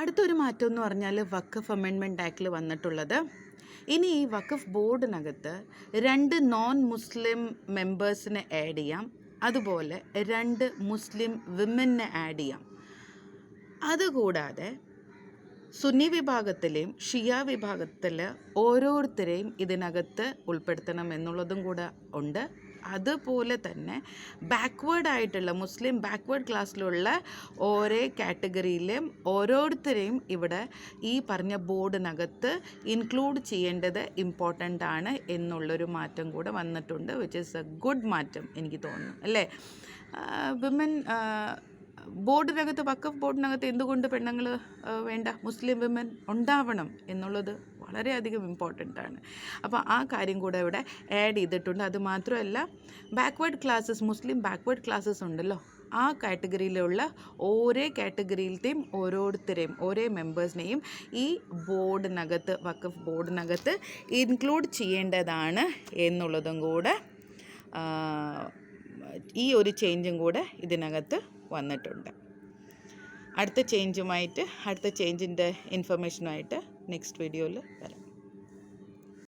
അടുത്തൊരു മാറ്റം എന്ന് പറഞ്ഞാൽ വഖഫ് അമെൻമെൻറ്റ് ആക്ടിൽ വന്നിട്ടുള്ളത്, ഇനി ഈ വഖഫ് ബോർഡിനകത്ത് 2 നോൺ മുസ്ലിം മെമ്പേഴ്സിനെ ആഡ് ചെയ്യാം, അതുപോലെ 2 മുസ്ലിം വിമനെ ആഡ് ചെയ്യാം. അതുകൂടാതെ സുന്നി വിഭാഗത്തിലെയും ഷിയ വിഭാഗത്തിൽ ഓരോരുത്തരെയും ഇതിനകത്ത് ഉൾപ്പെടുത്തണം എന്നുള്ളതും കൂടെ ഉണ്ട്. അതുപോലെ തന്നെ ബാക്ക്വേർഡായിട്ടുള്ള മുസ്ലിം ബാക്ക്വേർഡ് ക്ലാസ്സിലുള്ള ഓരോ കാറ്റഗറിയിലും ഓരോരുത്തരെയും ഇവിടെ ഈ പറഞ്ഞ ബോർഡിനകത്ത് ഇൻക്ലൂഡ് ചെയ്യേണ്ടത് ഇമ്പോർട്ടൻ്റ് ആണ് എന്നുള്ളൊരു മാറ്റം കൂടെ വന്നിട്ടുണ്ട്, വിച്ച് ഈസ് എ ഗുഡ് മാറ്റം എനിക്ക് തോന്നുന്നു, അല്ലേ? വിമൻ ബോർഡിനകത്ത്, വഖഫ് ബോർഡിനകത്ത് എന്തുകൊണ്ട് പെണ്ണുങ്ങൾ വേണ്ട, മുസ്ലിം വിമൻ ഉണ്ടാവണം എന്നുള്ളത് വളരെയധികം ഇമ്പോർട്ടൻ്റ് ആണ്. അപ്പോൾ ആ കാര്യം കൂടെ ഇവിടെ ആഡ് ചെയ്തിട്ടുണ്ട്. അതുമാത്രമല്ല, ബാക്ക്വേർഡ് ക്ലാസ്സസ്, മുസ്ലിം ബാക്ക്വേർഡ് ക്ലാസ്സസ് ഉണ്ടല്ലോ, ആ കാറ്റഗറിയിലുള്ള ഓരോ കാറ്റഗറിയിലത്തെയും ഓരോരുത്തരെയും ഓരോ മെമ്പേഴ്സിനെയും ഈ ബോർഡിനകത്ത്, വഖഫ് ബോർഡിനകത്ത് ഇൻക്ലൂഡ് ചെയ്യേണ്ടതാണ് എന്നുള്ളതും കൂടെ, ഈ ഒരു ചേഞ്ചും കൂടെ ഇതിനകത്ത് വന്നിട്ടുണ്ട്. അടുത്ത ചേഞ്ചിൻ്റെ ഇൻഫർമേഷനുമായിട്ട് നെക്സ്റ്റ് വീഡിയോയിൽ വരാം.